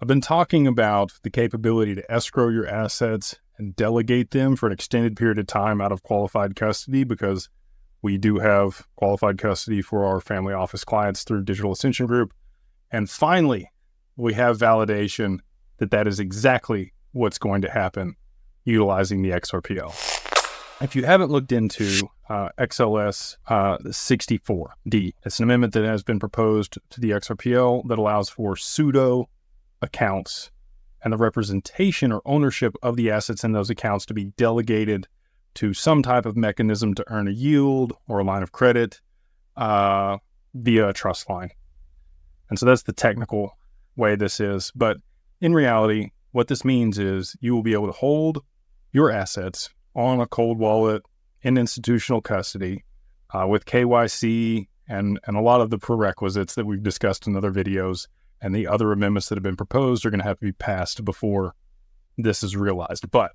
I've been talking about the capability to escrow your assets and delegate them for an extended period of time out of qualified custody, because we do have qualified custody for our family office clients through Digital Ascension Group. And finally, we have validation that that is exactly what's going to happen utilizing the XRPL. If you haven't looked into XLS-64D, it's an amendment that has been proposed to the XRPL that allows for pseudo-accounts and the representation or ownership of the assets in those accounts to be delegated to some type of mechanism to earn a yield or a line of credit via a trust line. And so that's the technical way this is. But in reality, what this means is you will be able to hold your assets on a cold wallet in institutional custody with KYC and a lot of the prerequisites that we've discussed in other videos, and the other amendments that have been proposed are going to have to be passed before this is realized. But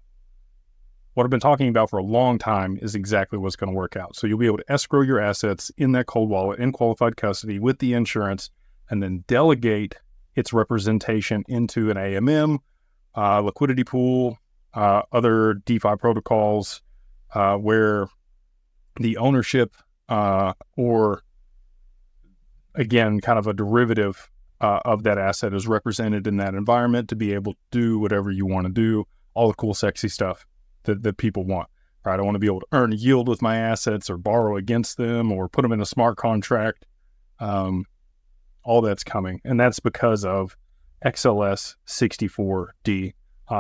what I've been talking about for a long time is exactly what's going to work out. So you'll be able to escrow your assets in that cold wallet in qualified custody with the insurance, and then delegate its representation into an AMM, liquidity pool, other DeFi protocols, where the ownership or, again, kind of a derivative of that asset is represented in that environment to be able to do whatever you want to do, all the cool, sexy stuff that people want, right? I want to be able to earn a yield with my assets or borrow against them or put them in a smart contract. All that's coming. And that's because of XLS-64D,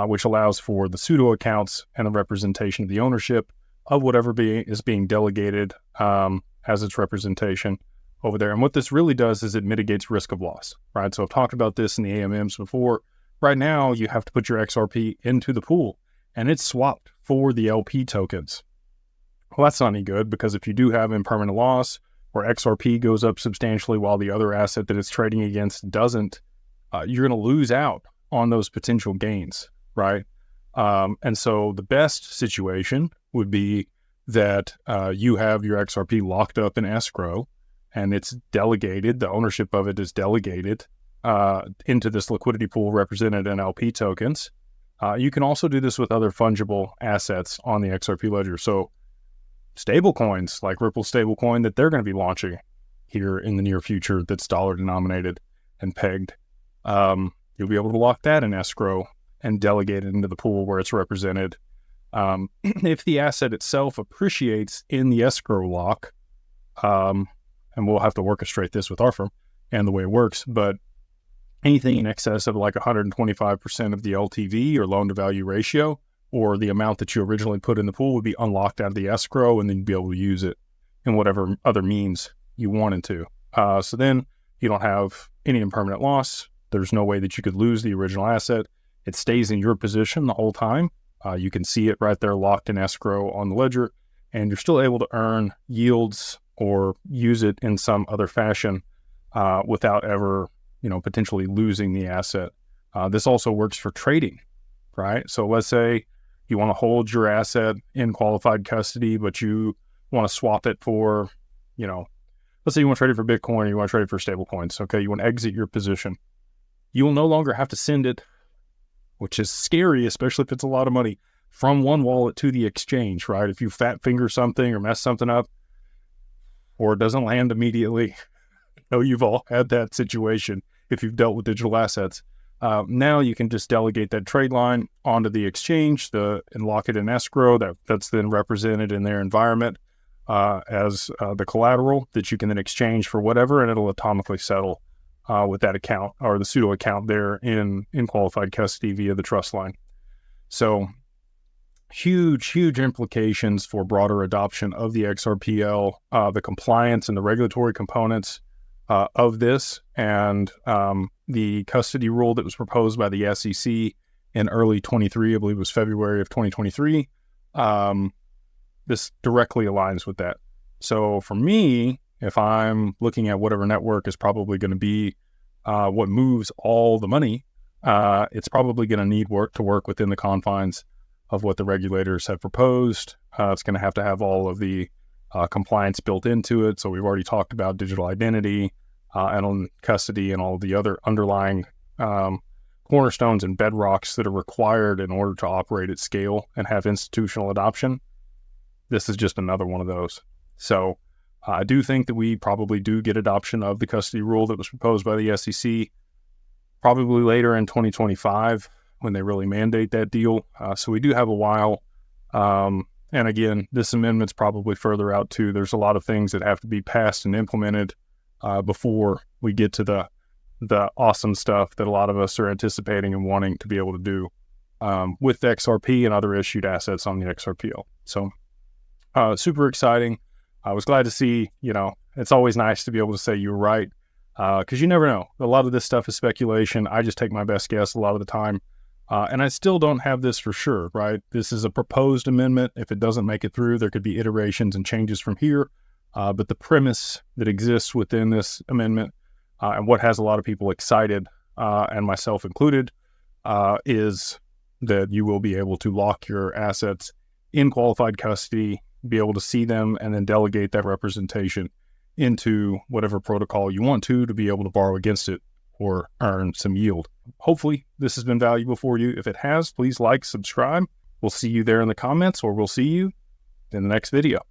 which allows for the pseudo-accounts and the representation of the ownership of whatever is being delegated as its representation over there. And what this really does is it mitigates risk of loss, right? So I've talked about this in the AMMs before. Right now, you have to put your XRP into the pool, and it's swapped for the LP tokens. Well, that's not any good, because if you do have impermanent loss, or XRP goes up substantially while the other asset that it's trading against doesn't, you're going to lose out on those potential gains, right? And so the best situation would be that you have your XRP locked up in escrow, and it's delegated, the ownership of it is delegated into this liquidity pool represented in LP tokens. You can also do this with other fungible assets on the XRP ledger. So stable coins like Ripple stablecoin that they're going to be launching here in the near future that's dollar denominated and pegged. You'll be able to lock that in escrow and delegate it into the pool where it's represented. If the asset itself appreciates in the escrow lock, and we'll have to orchestrate this with our firm and the way it works, but anything in excess of like 125% of the LTV or loan to value ratio, or the amount that you originally put in the pool, would be unlocked out of the escrow, and then you'd be able to use it in whatever other means you wanted to. So then you don't have any impermanent loss. There's no way that you could lose the original asset. It stays in your position the whole time. You can see it right there locked in escrow on the ledger, and you're still able to earn yields or use it in some other fashion without ever, potentially losing the asset. This also works for trading, right? So let's say you want to hold your asset in qualified custody, but you want to swap it for, let's say you want to trade it for Bitcoin, or you want to trade it for stable coins. Okay, you want to exit your position. You will no longer have to send it, which is scary, especially if it's a lot of money, from one wallet to the exchange, right? If you fat finger something or mess something up, or it doesn't land immediately, you've all had that situation if you've dealt with digital assets. Now you can just delegate that trade line onto the exchange and lock it in escrow. That's then represented in their environment as the collateral that you can then exchange for whatever, and it'll atomically settle with that account or the pseudo account there in qualified custody via the trust line. So huge implications for broader adoption of the XRPL, the compliance and the regulatory components of this, and the custody rule that was proposed by the SEC in early 23, I believe it was February of 2023. This directly aligns with that. So for me, if I'm looking at whatever network is probably going to be what moves all the money, it's probably going to need to work within the confines of what the regulators have proposed. It's going to have all of the compliance built into it. So we've already talked about digital identity and on custody and all the other underlying cornerstones and bedrocks that are required in order to operate at scale and have institutional adoption. This is just another one of those. So I do think that we probably do get adoption of the custody rule that was proposed by the SEC probably later in 2025 when they really mandate that deal. So we do have a while. And again, this amendment's probably further out too. There's a lot of things that have to be passed and implemented before we get to the awesome stuff that a lot of us are anticipating and wanting to be able to do with the XRP and other issued assets on the XRPL. So super exciting. I was glad to see, it's always nice to be able to say you were right, because you never know. A lot of this stuff is speculation. I just take my best guess a lot of the time. And I still don't have this for sure, right? This is a proposed amendment. If it doesn't make it through, there could be iterations and changes from here. But the premise that exists within this amendment and what has a lot of people excited, and myself included, is that you will be able to lock your assets in qualified custody, be able to see them, and then delegate that representation into whatever protocol you want to be able to borrow against it or earn some yield. Hopefully this has been valuable for you. If it has, please like, subscribe. We'll see you there in the comments, or we'll see you in the next video.